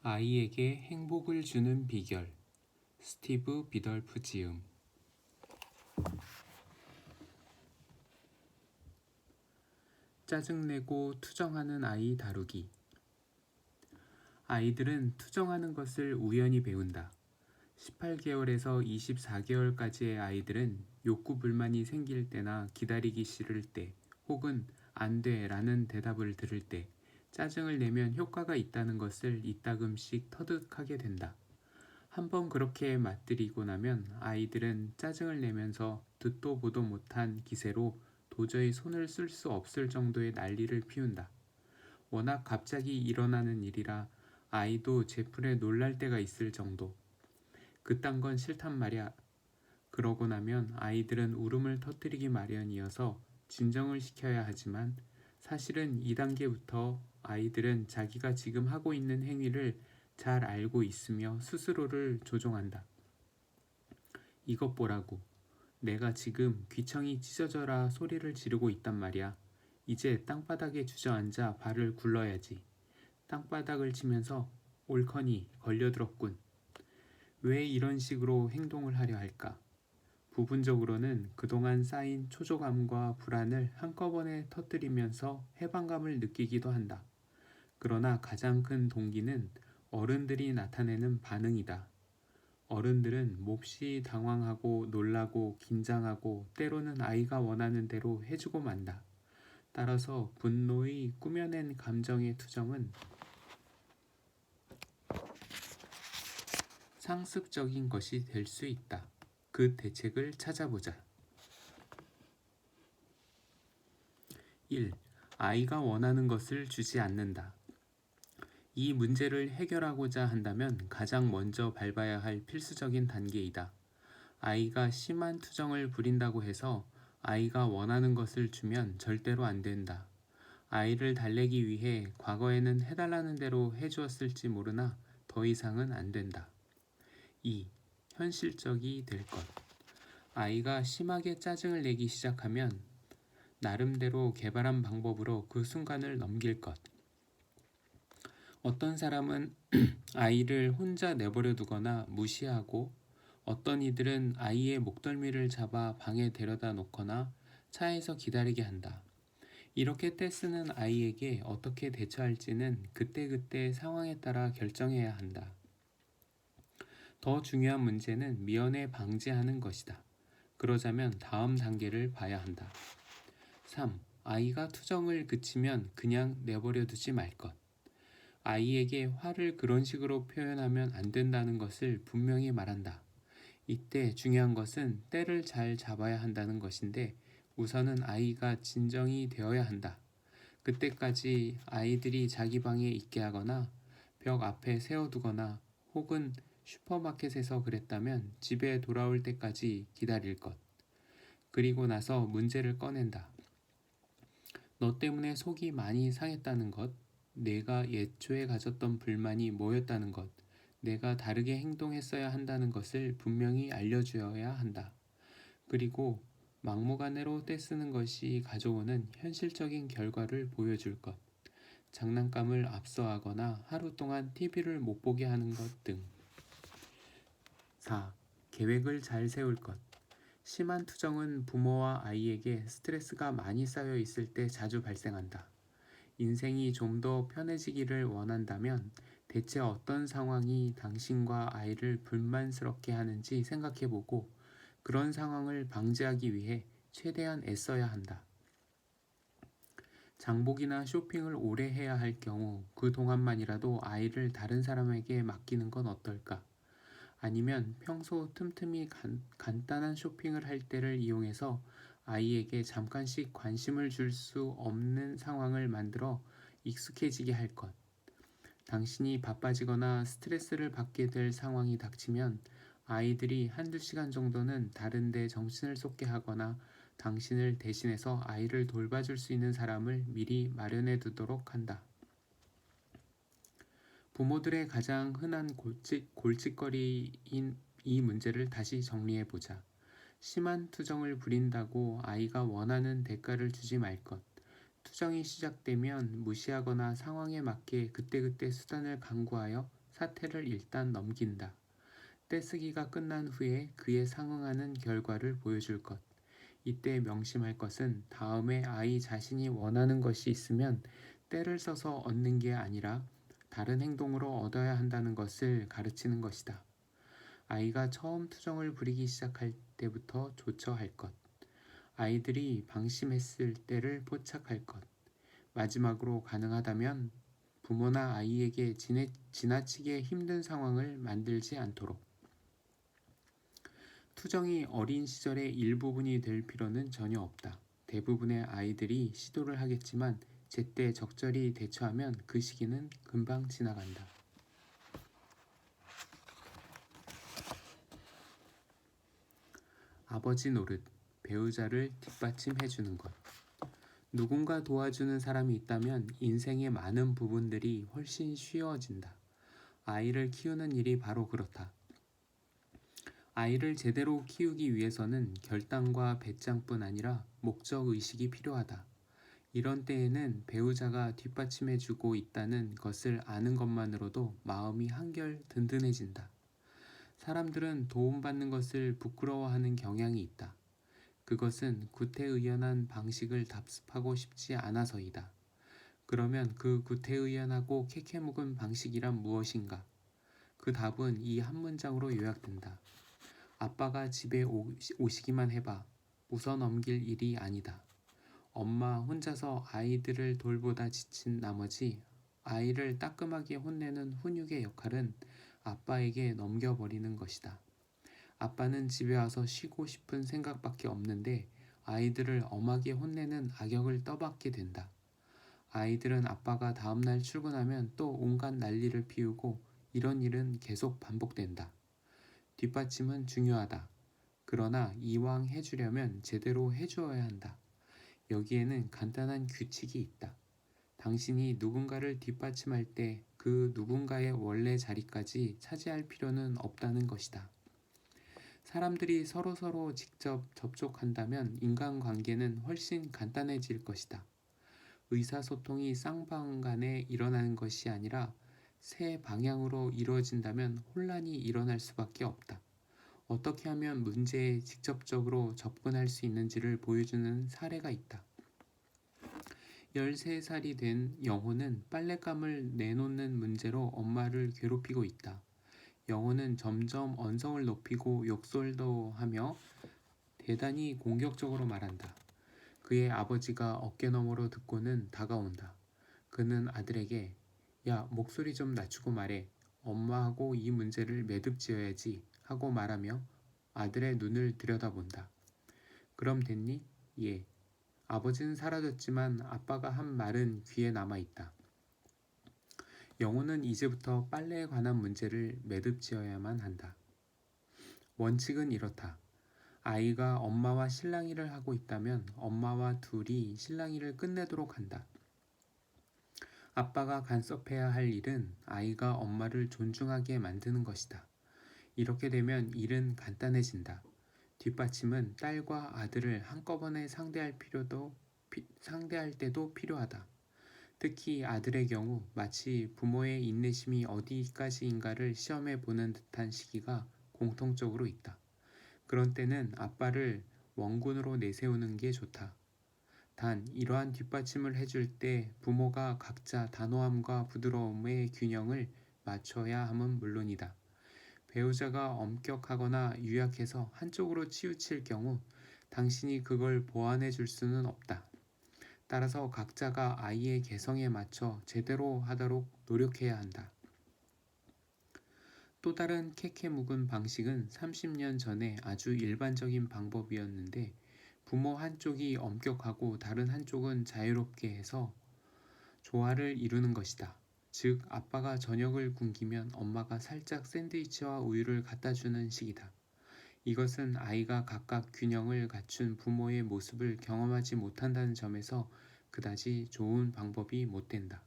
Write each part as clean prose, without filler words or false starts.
아이에게 행복을 주는 비결. 스티브 비덜프 지음. 짜증내고 투정하는 아이 다루기. 아이들은 투정하는 것을 우연히 배운다. 18개월에서 24개월까지의 아이들은 욕구 불만이 생길 때나 기다리기 싫을 때, 혹은 안 돼 라는 대답을 들을 때 짜증을 내면 효과가 있다는 것을 이따금씩 터득하게 된다. 한번 그렇게 맞들이고 나면 아이들은 짜증을 내면서 듣도 보도 못한 기세로 도저히 손을 쓸 수 없을 정도의 난리를 피운다. 워낙 갑자기 일어나는 일이라 아이도 제풀에 놀랄 때가 있을 정도. 그딴 건 싫단 말이야. 그러고 나면 아이들은 울음을 터뜨리기 마련이어서 진정을 시켜야 하지만, 사실은 2단계부터 아이들은 자기가 지금 하고 있는 행위를 잘 알고 있으며 스스로를 조종한다. 이것 보라고. 내가 지금 귀청이 찢어져라 소리를 지르고 있단 말이야. 이제 땅바닥에 주저앉아 발을 굴러야지. 땅바닥을 치면서 옳거니 걸려들었군. 왜 이런 식으로 행동을 하려 할까? 부분적으로는 그동안 쌓인 초조감과 불안을 한꺼번에 터뜨리면서 해방감을 느끼기도 한다. 그러나 가장 큰 동기는 어른들이 나타내는 반응이다. 어른들은 몹시 당황하고 놀라고 긴장하고 때로는 아이가 원하는 대로 해주고 만다. 따라서 분노의 꾸며낸 감정의 투정은 상습적인 것이 될 수 있다. 그 대책을 찾아보자. 1. 아이가 원하는 것을 주지 않는다. 이 문제를 해결하고자 한다면 가장 먼저 밟아야 할 필수적인 단계이다. 아이가 심한 투정을 부린다고 해서 아이가 원하는 것을 주면 절대로 안 된다. 아이를 달래기 위해 과거에는 해달라는 대로 해주었을지 모르나 더 이상은 안 된다. 2. 현실적이 될 것. 아이가 심하게 짜증을 내기 시작하면 나름대로 개발한 방법으로 그 순간을 넘길 것. 어떤 사람은 아이를 혼자 내버려 두거나 무시하고, 어떤 이들은 아이의 목덜미를 잡아 방에 데려다 놓거나 차에서 기다리게 한다. 이렇게 떼쓰는 아이에게 어떻게 대처할지는 그때그때 상황에 따라 결정해야 한다. 더 중요한 문제는 미연에 방지하는 것이다. 그러자면 다음 단계를 봐야 한다. 3. 아이가 투정을 그치면 그냥 내버려 두지 말 것. 아이에게 화를 그런 식으로 표현하면 안 된다는 것을 분명히 말한다. 이때 중요한 것은 때를 잘 잡아야 한다는 것인데, 우선은 아이가 진정이 되어야 한다. 그때까지 아이들이 자기 방에 있게 하거나 벽 앞에 세워두거나, 혹은 슈퍼마켓에서 그랬다면 집에 돌아올 때까지 기다릴 것. 그리고 나서 문제를 꺼낸다. 너 때문에 속이 많이 상했다는 것, 내가 예초에 가졌던 불만이 뭐였다는 것, 내가 다르게 행동했어야 한다는 것을 분명히 알려주어야 한다. 그리고 막무가내로 떼쓰는 것이 가져오는 현실적인 결과를 보여줄 것. 장난감을 압수하거나 하루 동안 TV를 못 보게 하는 것 등. 4. 계획을 잘 세울 것. 심한 투정은 부모와 아이에게 스트레스가 많이 쌓여 있을 때 자주 발생한다. 인생이 좀 더 편해지기를 원한다면 대체 어떤 상황이 당신과 아이를 불만스럽게 하는지 생각해보고, 그런 상황을 방지하기 위해 최대한 애써야 한다. 장복이나 쇼핑을 오래 해야 할 경우 그 동안만이라도 아이를 다른 사람에게 맡기는 건 어떨까? 아니면 평소 틈틈이 간단한 쇼핑을 할 때를 이용해서 아이에게 잠깐씩 관심을 줄 수 없는 상황을 만들어 익숙해지게 할 것. 당신이 바빠지거나 스트레스를 받게 될 상황이 닥치면 아이들이 한두 시간 정도는 다른 데 정신을 쏟게 하거나 당신을 대신해서 아이를 돌봐줄 수 있는 사람을 미리 마련해 두도록 한다. 부모들의 가장 흔한 골칫거리인 이 문제를 다시 정리해보자. 심한 투정을 부린다고 아이가 원하는 대가를 주지 말 것. 투정이 시작되면 무시하거나 상황에 맞게 그때그때 수단을 강구하여 사태를 일단 넘긴다. 떼쓰기가 끝난 후에 그에 상응하는 결과를 보여줄 것. 이때 명심할 것은 다음에 아이 자신이 원하는 것이 있으면 때를 써서 얻는 게 아니라 다른 행동으로 얻어야 한다는 것을 가르치는 것이다. 아이가 처음 투정을 부리기 시작할 때부터 조처할 것. 아이들이 방심했을 때를 포착할 것. 마지막으로 가능하다면 부모나 아이에게 지나치게 힘든 상황을 만들지 않도록. 투정이 어린 시절의 일부분이 될 필요는 전혀 없다. 대부분의 아이들이 시도를 하겠지만 제때 적절히 대처하면 그 시기는 금방 지나간다. 아버지 노릇, 배우자를 뒷받침해주는 것. 누군가 도와주는 사람이 있다면 인생의 많은 부분들이 훨씬 쉬워진다. 아이를 키우는 일이 바로 그렇다. 아이를 제대로 키우기 위해서는 결단과 배짱뿐 아니라 목적의식이 필요하다. 이런 때에는 배우자가 뒷받침해주고 있다는 것을 아는 것만으로도 마음이 한결 든든해진다. 사람들은 도움받는 것을 부끄러워하는 경향이 있다. 그것은 구태의연한 방식을 답습하고 싶지 않아서이다. 그러면 그 구태의연하고 캐캐묵은 방식이란 무엇인가? 그 답은 이 한 문장으로 요약된다. 아빠가 집에 오시기만 해봐. 웃어 넘길 일이 아니다. 엄마 혼자서 아이들을 돌보다 지친 나머지 아이를 따끔하게 혼내는 훈육의 역할은 아빠에게 넘겨버리는 것이다. 아빠는 집에 와서 쉬고 싶은 생각밖에 없는데 아이들을 엄하게 혼내는 악역을 떠받게 된다. 아이들은 아빠가 다음날 출근하면 또 온갖 난리를 피우고 이런 일은 계속 반복된다. 뒷받침은 중요하다. 그러나 이왕 해주려면 제대로 해주어야 한다. 여기에는 간단한 규칙이 있다. 당신이 누군가를 뒷받침할 때 그 누군가의 원래 자리까지 차지할 필요는 없다는 것이다. 사람들이 서로서로 직접 접촉한다면 인간관계는 훨씬 간단해질 것이다. 의사소통이 쌍방간에 일어나는 것이 아니라 세 방향으로 이루어진다면 혼란이 일어날 수밖에 없다. 어떻게 하면 문제에 직접적으로 접근할 수 있는지를 보여주는 사례가 있다. 13살이 된 영호는 빨랫감을 내놓는 문제로 엄마를 괴롭히고 있다. 영호는 점점 언성을 높이고 욕설도 하며 대단히 공격적으로 말한다. 그의 아버지가 어깨너머로 듣고는 다가온다. 그는 아들에게 야, 목소리 좀 낮추고 말해. 엄마하고 이 문제를 매듭지어야지 하고 말하며 아들의 눈을 들여다본다. 그럼 됐니? 예. 아버지는 사라졌지만 아빠가 한 말은 귀에 남아있다. 영호는 이제부터 빨래에 관한 문제를 매듭지어야만 한다. 원칙은 이렇다. 아이가 엄마와 실랑이를 하고 있다면 엄마와 둘이 실랑이를 끝내도록 한다. 아빠가 간섭해야 할 일은 아이가 엄마를 존중하게 만드는 것이다. 이렇게 되면 일은 간단해진다. 뒷받침은 딸과 아들을 한꺼번에 상대할 때도 필요하다. 특히 아들의 경우 마치 부모의 인내심이 어디까지인가를 시험해 보는 듯한 시기가 공통적으로 있다. 그런 때는 아빠를 원군으로 내세우는 게 좋다. 단 이러한 뒷받침을 해줄 때 부모가 각자 단호함과 부드러움의 균형을 맞춰야 함은 물론이다. 배우자가 엄격하거나 유약해서 한쪽으로 치우칠 경우 당신이 그걸 보완해 줄 수는 없다. 따라서 각자가 아이의 개성에 맞춰 제대로 하도록 노력해야 한다. 또 다른 캐캐묵은 방식은 30년 전에 아주 일반적인 방법이었는데 부모 한쪽이 엄격하고 다른 한쪽은 자유롭게 해서 조화를 이루는 것이다. 즉 아빠가 저녁을 굶기면 엄마가 살짝 샌드위치와 우유를 갖다 주는 식이다. 이것은 아이가 각각 균형을 갖춘 부모의 모습을 경험하지 못한다는 점에서 그다지 좋은 방법이 못 된다.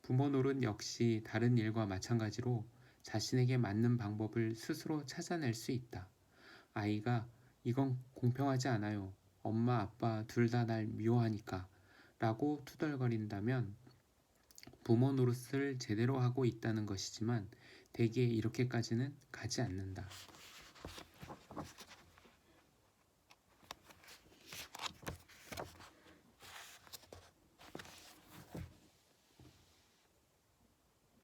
부모 노릇 역시 다른 일과 마찬가지로 자신에게 맞는 방법을 스스로 찾아낼 수 있다. 아이가 이건 공평하지 않아요. 엄마, 아빠 둘 다 날 미워하니까 라고 투덜거린다면 부모 노릇을 제대로 하고 있다는 것이지만 대개 이렇게까지는 가지 않는다.